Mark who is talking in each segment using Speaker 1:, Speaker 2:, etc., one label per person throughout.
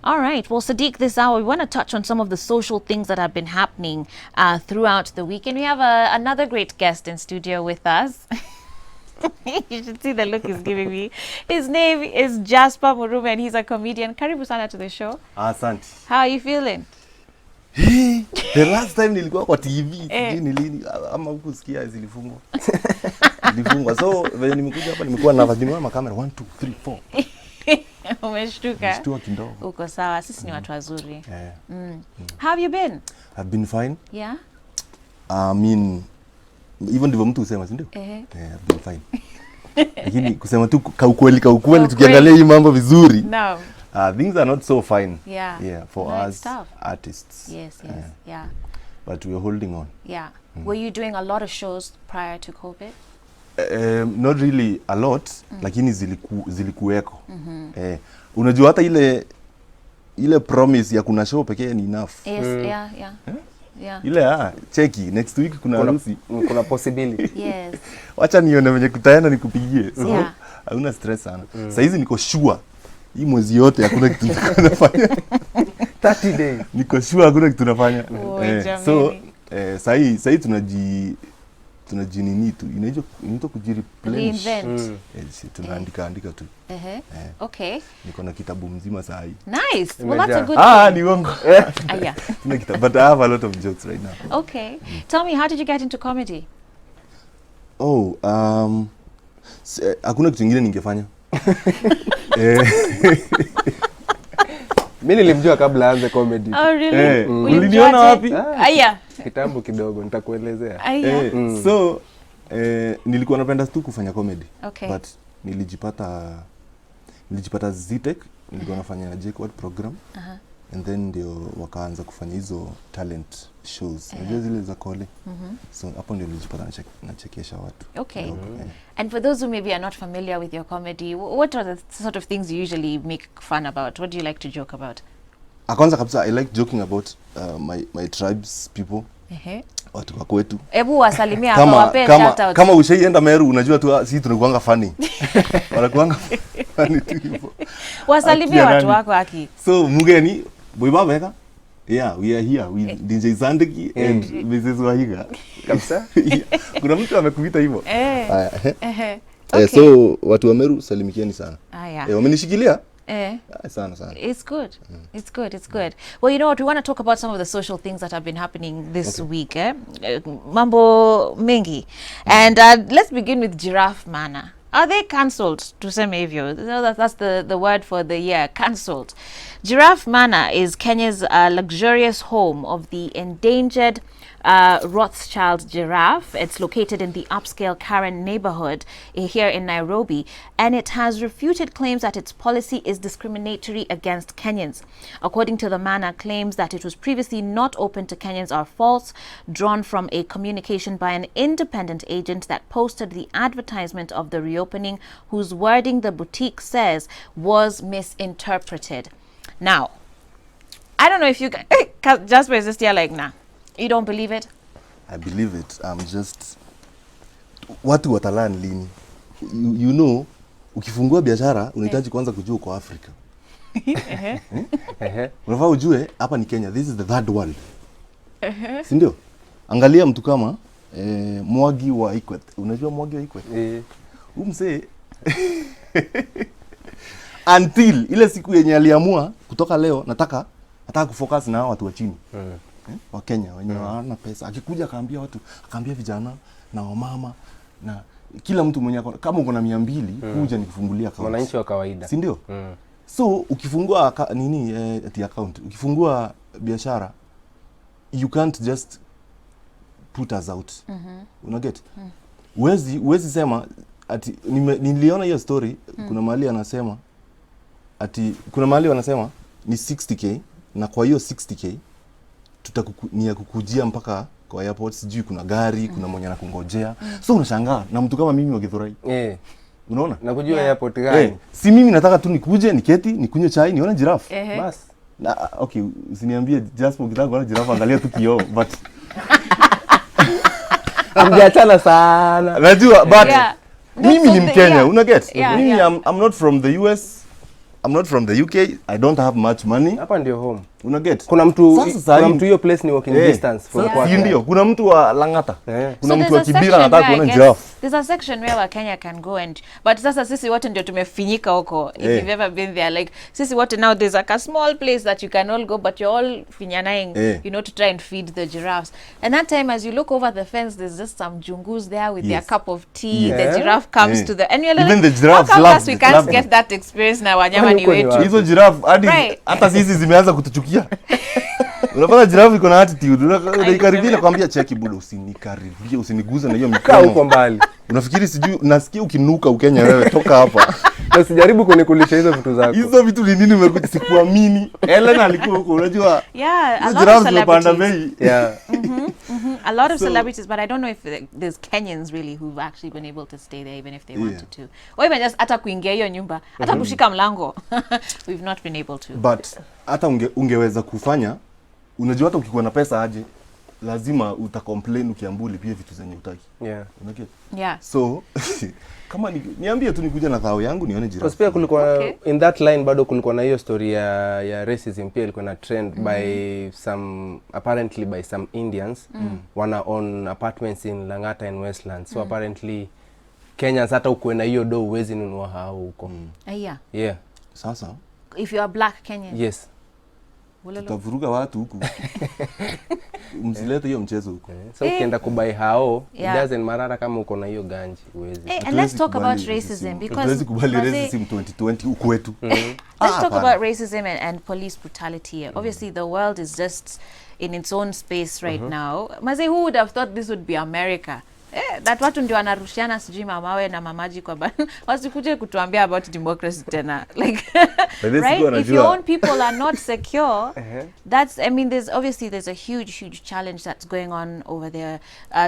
Speaker 1: All right. Well, Sadiq, this hour, we want to touch on some of the social things that have been happening throughout the week. And we have another great guest in studio with us. You should see the look he's giving me. His name is Jasper Murume, and he's a comedian. Karibu sana to the show.
Speaker 2: Asante.
Speaker 1: How are you feeling?
Speaker 2: The last time nilikuwa kwa TV, nilini ama ukusikia zilifungwa. Zilifungwa. So, venye nimekuja hapa nimekuwa na vajinua makamera 1 2 3 4.
Speaker 1: Umeshtuka?
Speaker 2: Mshtua kidogo.
Speaker 1: Uko sawa, sisi ni watu wazuri. How have you been?
Speaker 2: I've been fine.
Speaker 1: Yeah.
Speaker 2: I mean, even ndivyo mtu usema, si ndio? I've been fine. Lakini kusema tu kaukweli tukiangalia hii mambo vizuri.
Speaker 1: No.
Speaker 2: Things are not so fine.
Speaker 1: Yeah.
Speaker 2: For us artists.
Speaker 1: Yes. Yeah.
Speaker 2: But we are holding on.
Speaker 1: Yeah. Were you doing a lot of shows prior to COVID?
Speaker 2: Not really a lot, lakini zilikuweko. Unajua hata ile promise ya kuna show pekee ni enough.
Speaker 1: Yes, yeah.
Speaker 2: Ile cheki next week kuna harusi,
Speaker 3: kuna possibility.
Speaker 1: Yes.
Speaker 2: Wacha nione venye kutaenda nikupigie. Hauna stress sana. Sasa hizi niko sure hii mwezi yote hakuna kitu tunafanya.
Speaker 3: 30 days.
Speaker 2: Niko sure hakuna kitu tunafanya.
Speaker 1: So
Speaker 2: sasa tunajinini tu inaitwa kujireplenish. Tunaandika tu.
Speaker 1: Okay.
Speaker 2: Niko na kitabu mzima saa hii.
Speaker 1: Nice. Well, that's a good thing.
Speaker 2: Ni wangu.
Speaker 1: Yeah.
Speaker 2: Tuna kitabu, but I have a lot of jokes right now.
Speaker 1: Okay. Tell me, how did you get into comedy?
Speaker 2: Hakuna kitu kingine ningefanya.
Speaker 3: Mimi nilimjua kabla aanze comedy.
Speaker 1: Oh, really?
Speaker 2: Uliniona wapi?
Speaker 3: Kitambo kidogo nitakuelezea.
Speaker 2: So nilikuwa napenda tu kufanya comedy.
Speaker 1: Okay.
Speaker 2: But nilijipata Zitech, nilikuwa nafanya JKUAT program. And then ndio wakaanza kufanya hizo talent shows. Unajua zile za kole. So hapo ndio nilijipata nachekesha watu.
Speaker 1: Okay. And for those who maybe are not familiar with your comedy, what are the sort of things you usually make fun about? What do you like to joke about?
Speaker 2: Kwanza kabisa, I like joking about my tribes people. Watu wa kwetu.
Speaker 1: Hebu wasalimia hapa, wape shout out.
Speaker 2: Kama ushaienda Meru unajua tu sisi tunakuanga funny. Wanakuanga funny tu hivyo.
Speaker 1: Wasalimia watu wako haki.
Speaker 2: So mugeni boiba beka. Yeah, we are here with DJ Zandiki and Mrs. Wahiga.
Speaker 3: Kabisa?
Speaker 2: Kuna mtu amekuita hivyo.
Speaker 1: Okay.
Speaker 2: So watu wa Meru salimikieni sana. Wamenishikilia? Sana.
Speaker 1: It's good. It's good. Well, you know what? We want to talk about some of the social things that have been happening this week. Mambo mengi. And let's begin with Giraffe Manor. Are they cancelled? Tuseme hivyo. That's the word for the year. Cancelled. Giraffe Manor is Kenya's luxurious home of the endangered Rothschild giraffe. It's located in the upscale Karen neighborhood here in Nairobi, and it has refuted claims that its policy is discriminatory against Kenyans. According to the manor, claims that it was previously not open to Kenyans are false, drawn from a communication by an independent agent that posted the advertisement of the reopening, whose wording the boutique says was misinterpreted. Now, I don't know if you guys, Jasper is just here like, nah. You don't believe it?
Speaker 2: I believe it. I'm just watu watalan lini. You know, ukifungua biashara unahitaji kwanza kujua uko Afrika. Unafaa ujue hapa ni Kenya. This is the third world. Si ndio? Angalia mtu kama Mwagi wa Ikwet. Unajua Mwagi wa Ikwet? Umse until ile siku yenye aliamua kutoka leo nataka kufocus na watu wa chini. Wa Kenya wenye hawana pesa. Akikuja akaambia vijana na wamama na kila mtu mwenye kama uko na 200 kuja nikufungulia account.
Speaker 3: Wananchi wa kawaida.
Speaker 2: Si ndio? So ukifungua account, ukifungua biashara, you can't just put us out. Una get? Uwezi sema ati niliona hiyo story, kuna mahali anasema ati kuna mahali wanasema ni 60k na kwa hiyo 60k ni kukujia mpaka kwa airport, sijui kuna gari, kuna mwenye anakungojea. So unashangaa na mtu kama mimi wa Githurai. Unaona?
Speaker 3: Na kujua airport gani?
Speaker 2: Si mimi nataka tu nikuje, niketi, nikunywe chai, nione giraffe.
Speaker 3: Bas.
Speaker 2: Na okay, usiniambie Jasper ukitaka kuona giraffe angalia tu kioo, but
Speaker 3: amjachana sana.
Speaker 2: Najua, but mimi ni Mkenya, una get? Mimi I'm not from the US. I'm not from the UK, I don't have much money.
Speaker 3: Hapa ndio home.
Speaker 2: Una get?
Speaker 3: Kuna mtu hiyo place ni walking distance from kwake.
Speaker 2: Ndio, kuna mtu wa Lang'ata. Kuna mtu wa Kibira anataka kuona giraffe.
Speaker 1: There's a section where Kenya can go and but sasa sisi wote ndio tumefinyika huko. If you've ever been there, like sisi wote now there's like a small place that you can all go, but you're all finyanaing, you know, to try and feed the giraffes. And that time as you look over the fence, there's just some jungus there with their cup of tea. The giraffe comes to the and you're like,
Speaker 2: even the giraffes
Speaker 1: how
Speaker 2: love
Speaker 1: we can't get that experience na wanyama ni wetu.
Speaker 2: Hizo giraffe hata sisi zimeanza kutuchukia. Unapata giraffe iko na attitude. Unaikaribia na kwambia cheki budo, usinikaribie, usiniguze na hiyo mikono.
Speaker 3: Kaa huko mbali.
Speaker 2: Unafikiri sijui nasikia ukinuka Ukenya wewe, toka hapa.
Speaker 3: Usijaribu kunikulisha hizo vitu zako.
Speaker 2: Hizo vitu ni nini umekuja sikuamini. Ellen alikuwa huko unajua.
Speaker 1: Yeah, a lot of celebrities.
Speaker 3: Yeah.
Speaker 1: A lot of celebrities, but I don't know if there's Kenyans really who've actually been able to stay there even if they wanted to. Or even just hata kuingia hiyo nyumba, hata kushika mlango. We've not been able to.
Speaker 2: But hata ungeweza kufanya, unajua hata ukikuwa na pesa aje, lazima utacomplain ukiambuli pia vitu zenye utaki.
Speaker 3: Yeah.
Speaker 2: Unake?
Speaker 1: Yeah.
Speaker 2: So kama niambie tu nikuja na thao yangu nione giraffe.
Speaker 3: Pia kulikuwa in that line bado kulikuwa na hiyo story ya racism pia ilikuwa na trend by some apparently by some Indians wana own apartments in Lang'ata and Westlands. So apparently Kenyans hata uko na hiyo do uwezi nunua hao huko. Yeah.
Speaker 2: Sasa
Speaker 1: if you are black Kenyan.
Speaker 3: Yes.
Speaker 2: Tutavuruga watu huku. Msilete hiyo mchezo huko.
Speaker 3: So ukienda kubai hao, it doesn't matter kama uko na hiyo ganji uwezi.
Speaker 1: And let's talk about racism because
Speaker 2: let's kubali racism 2020 huko wetu.
Speaker 1: Let's talk about racism and police brutality. Obviously the world is just in its own space right now. Maze, who would have thought this would be America? That watu ndio wanarushiana sijui mamawe na mamaji kwa bana. Wasikuje kutuambia about democracy tena. Like right? If your own people are not secure, that's, I mean, there's a huge challenge that's going on over there.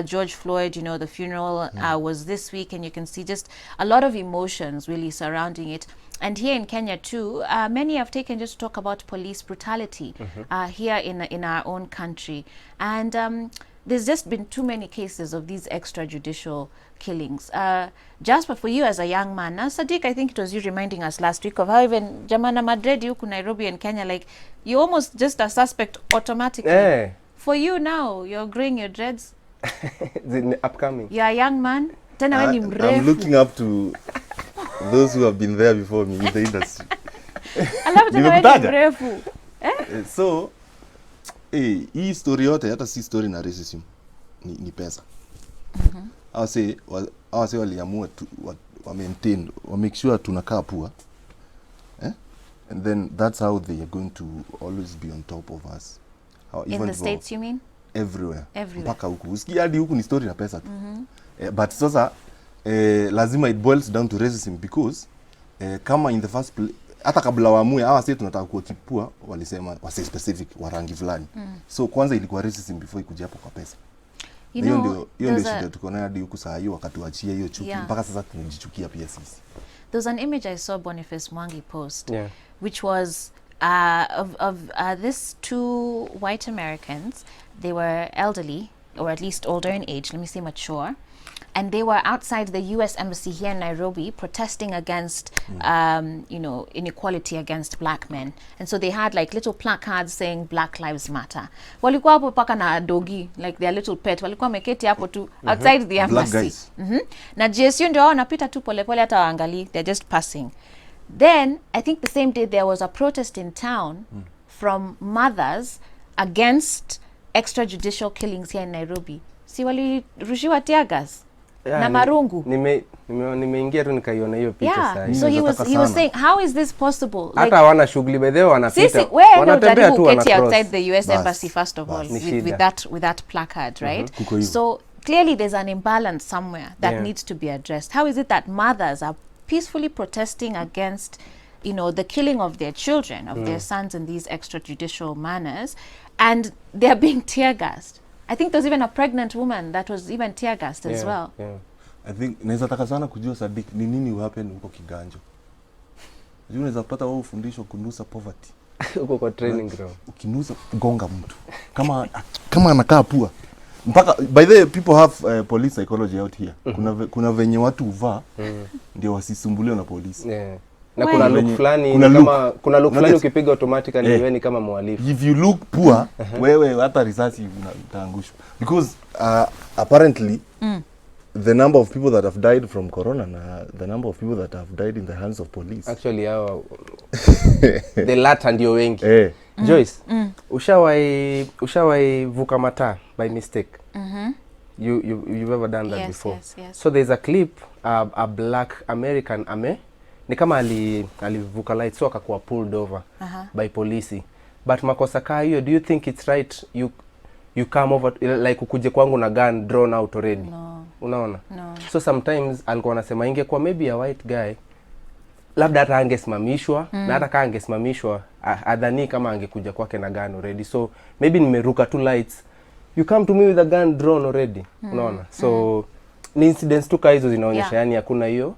Speaker 1: George Floyd, you know, the funeral was this week, and you can see just a lot of emotions really surrounding it. And here in Kenya too, many have taken just to talk about police brutality here in our own country. And there's just been too many cases of these extrajudicial killings. Jasper, for you as a young man, now Sadiq, I think it was you reminding us last week of how even Jamana Madrid, you Nairobi and Kenya, like you almost just a suspect automatically. For you now, you're growing your dreads.
Speaker 3: The upcoming. You're
Speaker 1: a young man.
Speaker 2: I'm looking up to those who have been there before me in the industry. So, hii story yote hata si story na racism ni pesa. Awase waliamua wa maintain, wa make sure tunakaa poa. And then that's how they are going to always be on top of us.
Speaker 1: In the States, you mean?
Speaker 2: Everywhere. Mpaka huku. Usikia hadi huku ni story na pesa tu. But sasa lazima it boils down to racism because kama in the first place hata kabla waamue hawa sisi tunataka kuwa kipua walisema wase specific wa rangi fulani. So kwanza ilikuwa racism before ikuja hapo kwa pesa. Hiyo ndio shida tuko nayo hadi huku saa hiyo wakati waachia hiyo chuki mpaka sasa tunajichukia pia sisi.
Speaker 1: There's an image I saw Boniface Mwangi post which was of these two white Americans. They were elderly or at least older in age, let me say mature. And they were outside the US embassy here in Nairobi protesting against, you know, inequality against black men. And so they had like little placards saying Black Lives Matter. Walikuwa hapo paka na dogi, like their little pet. Walikuwa meketi hapo tu outside the embassy.
Speaker 2: Black guys.
Speaker 1: Na GSU ndio wanapita tu pole pole hata waangali. They're just passing. Then, I think the same day there was a protest in town from mothers against extrajudicial killings here in Nairobi. Si walirushiwa tear gas? Na marungu.
Speaker 3: Nimeingia tu nikaiona hiyo picha sasa.
Speaker 1: So he was saying, how is this possible?
Speaker 3: Hata hawana shughuli bedhe wanapita.
Speaker 1: Wanatembea tu outside the US embassy first of all with that placard, right? So clearly there's an imbalance somewhere that needs to be addressed. How is it that mothers are peacefully protesting against, you know, the killing of their children, of their sons in these extrajudicial manners, and they're being tear gassed? I think there's even a pregnant woman that was even tear gassed as well.
Speaker 2: I think naweza taka sana kujua Sadiq ni nini happen huko Kiganjo. Unaweza pata wao fundisho kunusa poverty.
Speaker 3: Huko kwa training ground.
Speaker 2: Ukinusa gonga mtu. Kama anakaa pua. Mpaka by the way, people have police psychology out here. Kuna venye watu uvaa ndio wasisumbuliwe na polisi.
Speaker 3: Na
Speaker 1: Why?
Speaker 3: kuna look fulani
Speaker 2: Kuna
Speaker 3: kama kuna look fulani
Speaker 2: Unajua-
Speaker 3: ukipiga automatically wewe ni kama mhalifu.
Speaker 2: If you look poor, wewe hata risasi utaangushwa. Because apparently the number of people that have died from corona na the number of people that have died in the hands of police.
Speaker 3: Actually hao the latter ndio wengi. Joyce, ushawahi vuka mataa by mistake? You've ever done that
Speaker 1: Yes,
Speaker 3: before?
Speaker 1: yes.
Speaker 3: So there's a clip, a black American ni kama alivuka light, so akakuwa pulled over by polisi. But makosa kaa hiyo, do you think it's right you come over like ukuje kwangu na gun drawn out already?
Speaker 1: No.
Speaker 3: Unaona?
Speaker 1: No.
Speaker 3: So sometimes alikuwa anasema ingekuwa maybe a white guy, labda hata angesimamishwa na hata kama angesimamishwa adhani kama angekuja kwake na gun already. So maybe nimeruka two lights, you come to me with a gun drawn already. Unaona? So ni incidents tu ka hizo zinaonyesha yani hakuna hiyo.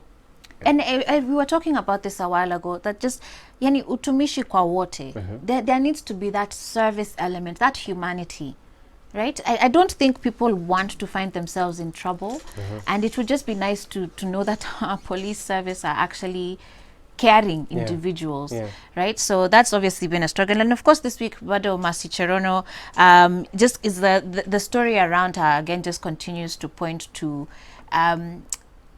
Speaker 1: And we were talking about this a while ago, that just yani utumishi kwa wote, there needs to be that service element, that humanity, right? I don't think people want to find themselves in trouble, and it would just be nice to know that our police service are actually caring individuals, right? So that's obviously been a struggle. And of course this week Bado Masi Cherono just is the story around her again just continues to point to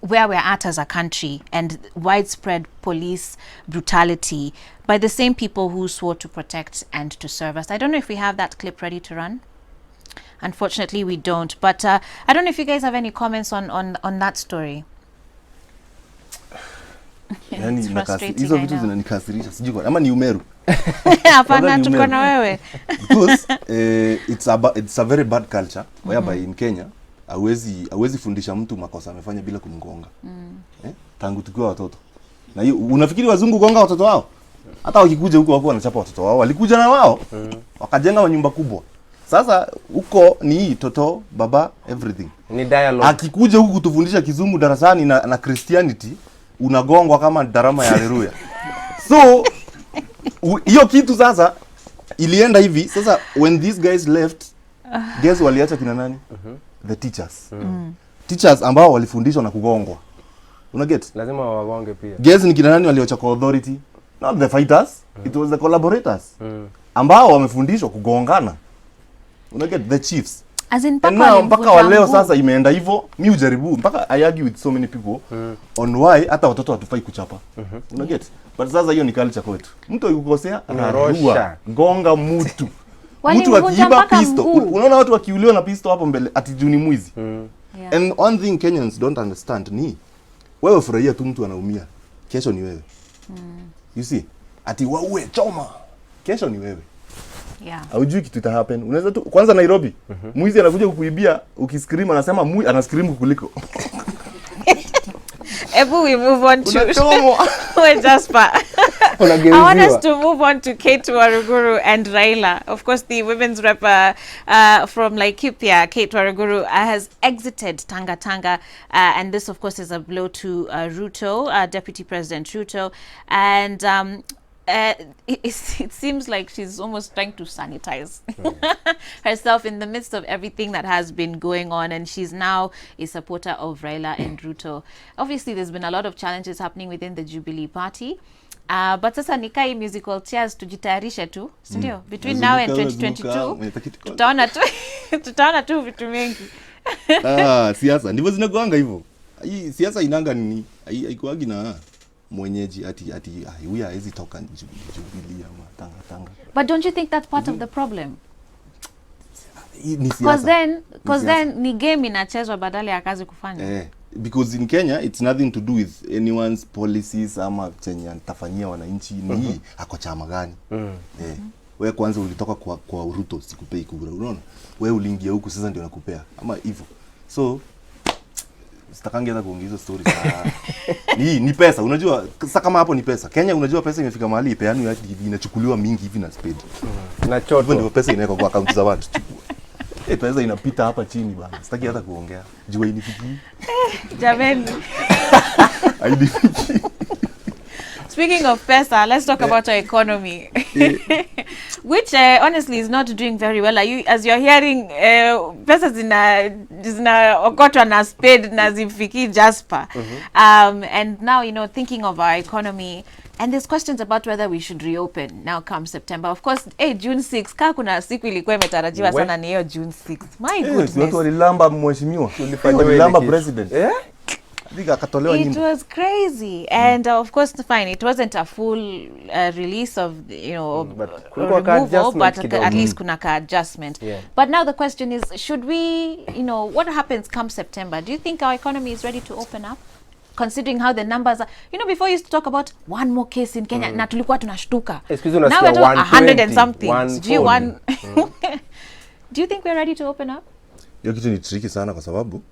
Speaker 1: where we're at as a country and widespread police brutality by the same people who swore to protect and to serve us. I don't know if we have that clip ready to run. Unfortunately we don't, but I don't know if you guys have any comments on that story.
Speaker 2: Yani
Speaker 1: It's frustrating,
Speaker 2: hizo
Speaker 1: I
Speaker 2: vitu
Speaker 1: know.
Speaker 2: zinanikasirisha, sijui kwa ama ni Umeru.
Speaker 1: Hapana, tuko na wewe.
Speaker 2: Because it's a very bad culture whereby in Kenya hawezi fundisha mtu makosa amefanya bila kumgonga. Tangu tukiwa watoto. Na hiyo unafikiri wazungu gonga watoto wao? Hata wakikuja huko wako wanachapa watoto wao. Walikuja na wao. Wakajenga manyumba kubwa. Sasa huko ni toto, baba, everything.
Speaker 3: Ni dialogue.
Speaker 2: Akikuja huku kutufundisha kizungu darasani na Christianity, unagongwa kama darama ya haleluya. So hiyo kitu sasa ilienda hivi. Sasa when these guys left, guess waliacha kina nani? The teachers. Teachers ambao walifundishwa na kugongwa. Una get?
Speaker 3: Lazima wagonge pia.
Speaker 2: Guess ni kina nani walioacha kwa authority? Not the fighters, it was the collaborators. Ambao wamefundishwa kugongana. Una get? The chiefs.
Speaker 1: As in
Speaker 2: mpaka wa leo sasa imeenda hivyo. Mimi ujaribu mpaka I argue with so many people on why hata watoto hatufai kuchapa. Una get? But sasa hiyo ni culture kwetu. Mtu akikosea anarusha, gonga mtu. Mtu akiiba pistol. Unaona watu wakiuliwa na pistol hapo mbele ati juni mwizi. And one thing Kenyans don't understand ni wewe furahia tu mtu anaumia. Kesho ni wewe. You see? Ati waue choma. Kesho ni wewe. Haujui kitu ita happen. Unaweza tu kwanza Nairobi. Mwizi anakuja kukuibia, ukiscream anasema anascream kukuliko.
Speaker 1: Ebu we move on to Jasper. I want us to move on to Kate Waruguru and Raila. Of course, the women's rep from Laikipia, Kate Waruguru, has exited Tanga Tanga, and this, of course, is a blow to Ruto, Deputy President Ruto, and it seems like she's almost trying to sanitize herself in the midst of everything that has been going on, and she's now a supporter of Raila and Ruto. Obviously, there's been a lot of challenges happening within the Jubilee Party. But sasa nikai musical chairs tujitayarishe tu, sindio? Between now and 2022 tutaona tu vitu mengi.
Speaker 2: Siasa ndivyo zinagoanga hivyo. Hii siasa inanga nini? Haikuagi na mwenyeji ati huyu hawezi toka Jubilee ama Tanga.
Speaker 1: But don't you think that's part of the problem?
Speaker 2: Because
Speaker 1: then ni game inachezwa badala ya kazi kufanya.
Speaker 2: Because in Kenya it's nothing to do with anyone's policies ama chenye atafanyia wananchi ni ako chama gani. Wewe kwanza ulitoka kwa Ruto sikupei kura, unaona? Wewe uliingia huku sasa ndio nakupea ama hivyo. So sitakangi hata kuongeza stories sana. Ni pesa, unajua sasa kama hapo ni pesa. Kenya unajua pesa imefika mahali ipeanwe hadi inachukuliwa mingi hivi na speed.
Speaker 3: Na choto
Speaker 2: ndio pesa inawekwa kwa account za watu. Pesa inapita hapa chini bana. Sitaki hata kuongea. Jua inifiki.
Speaker 1: Jameni.
Speaker 2: Hainifiki.
Speaker 1: Speaking of pesa, let's talk about our economy. which honestly is not doing very well. Are you, as you're hearing, pesa zinaokotwa na spade na zimfiki Jasper. And now, you know, thinking of our economy, and there's questions about whether we should reopen now come September. Of course, June 6, kaa kuna siku ilikuwa imetarajiwa sana ni hiyo June 6. My goodness.
Speaker 2: Watu walilamba mheshimiwa. Walilamba president.
Speaker 1: It was crazy. And of course, fine, it wasn't a full release of, you know, removal, but at least kuna ka adjustment.
Speaker 3: Yeah.
Speaker 1: But now the question is, should we, you know, what happens come September? Do you think our economy is ready to open up? Considering how the numbers are, you know, before you used to talk about one more case in Kenya, na tulikuwa tunashtuka. Now we're talking 100 and something. Do you think we're ready to open up?
Speaker 2: Hiyo kitu ni tricky sana kwa sababu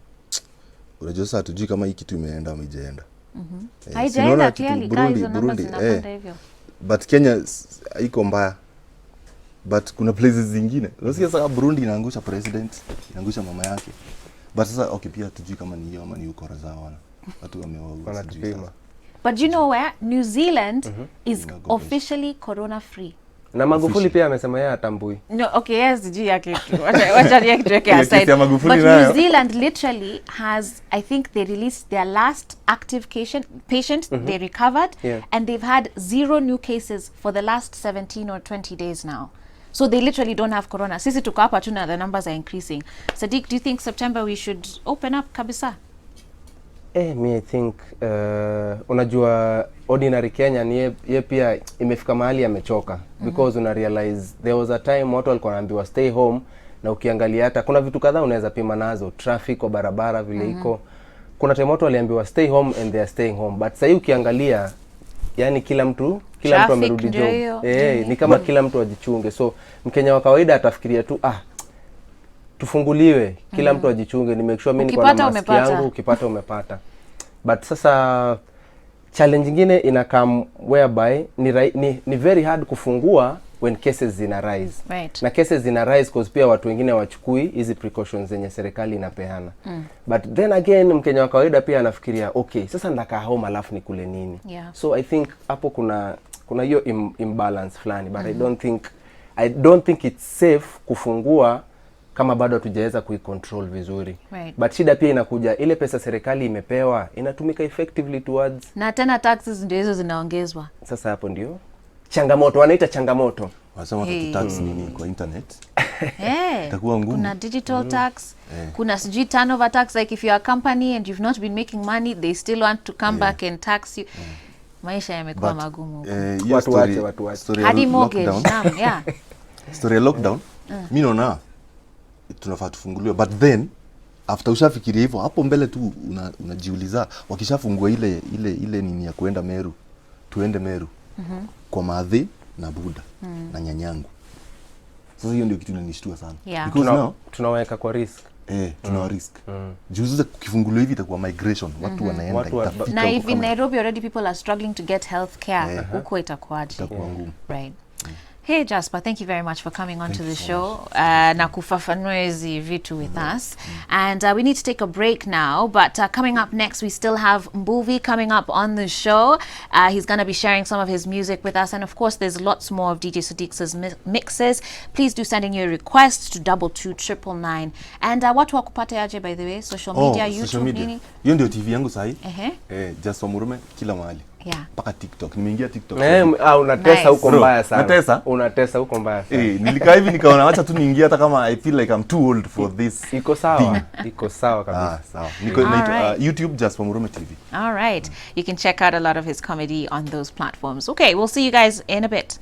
Speaker 2: unajua sasa hatujui kama hii kitu imeenda au haijaenda.
Speaker 1: Haijaenda clearly, guys, Burundi, hivyo.
Speaker 2: But Kenya iko mbaya. But kuna places zingine. Unasikia sasa Burundi inaangusha president, inaangusha mama yake. But sasa okay, pia hatujui kama ni hiyo ama ni ukora zao wana. Watu wamewaua.
Speaker 1: But you know where New Zealand is officially corona free.
Speaker 3: Na Magufuli pia amesema yeye atambui.
Speaker 1: No, okay, yes, sijui yake. Wacha yake tuweke aside. But New Zealand literally has, I think they released their last active patient, they recovered, and they've had 0 new cases for the last 17 or 20 days now. So they literally don't have corona. Sisi tuko hapa tu na the numbers are increasing. Sadiq, do you think September we should open up kabisa?
Speaker 3: Me I think unajua ordinary Kenya ni ye pia imefika mahali amechoka because una realize there was a time watu walikuwa wanaambiwa stay home, na ukiangalia hata kuna vitu kadhaa unaweza pima nazo, traffic kwa barabara vile iko. Kuna time watu waliambiwa stay home and they are staying home, but sasa ukiangalia yani kila mtu amerudi job. Ni kama kila mtu ajichunge. So Mkenya wa kawaida atafikiria tu tufunguliwe, kila mtu ajichunge, ni make sure mimi niko na mask yangu, ukipata umepata. But sasa challenge nyingine inakam whereby ni very hard kufungua when cases zina rise.
Speaker 1: Right.
Speaker 3: Na cases zina rise cause pia watu wengine wachukui hizi precautions zenye serikali inapeana. But then again Mkenya wa kawaida pia anafikiria okay, sasa ndakaa home alafu nikule nini? So I think hapo kuna hiyo imbalance fulani, but I don't think it's safe kufungua kama bado hatujaweza kuicontrol vizuri. But shida pia inakuja ile pesa serikali imepewa inatumika effectively towards, na tena taxes ndio hizo zinaongezwa. Sasa hapo ndio changamoto, wanaita changamoto.
Speaker 2: Wanasema tax nini kwa internet?
Speaker 1: Itakuwa ngumu. Kuna digital tax, kuna sijui turnover tax, like if you are a company and you've not been making money, they still want to come back and tax you. Maisha yamekuwa magumu.
Speaker 3: Watu wache.
Speaker 1: Hadi mortgage,
Speaker 2: story lockdown, mimi naona tunafaa tufunguliwe, but then after ushafikiria hivyo hapo mbele tu unajiuliza wakishafungua ile nini ya kuenda Meru, tuende Meru kwa Madhi na Buda na nyanyangu. Sasa hiyo ndio kitu inanishtua sana.
Speaker 3: Because tunaweka kwa risk.
Speaker 2: Tuna risk. Juzi kukifunguliwa hivi itakuwa migration, watu wanaenda itafika.
Speaker 1: Na even Nairobi already people are struggling to get health care. Huko itakuwaje?
Speaker 2: Itakuwa ngumu.
Speaker 1: Right. Hey Jasper, thank you very much for coming on to the show na kufafanua hizi vitu with us. And we need to take a break now, but coming up next we still have Mbuvi coming up on the show. He's going to be sharing some of his music with us, and of course there's lots more of DJ Sadiq's mixes. Please do send in your requests to 22999. And watu wakupate aje, by the way, social media, YouTube nini?
Speaker 2: Hiyo ndio TV yangu sahi. Jasper Murume kila mahali. Paka TikTok. Nimeingia TikTok.
Speaker 3: Unatesa huko mbaya sana.
Speaker 2: Natesa?
Speaker 3: Unatesa huko mbaya sana.
Speaker 2: Nilikaa hivi nikaona acha tu niingie hata kama I feel like I'm too old for this.
Speaker 3: Iko sawa. Iko sawa kabisa.
Speaker 2: Sawa. Niko YouTube Jasper Murume TV.
Speaker 1: All right. You can check out a lot of his comedy on those platforms. Okay, we'll see you guys in a bit.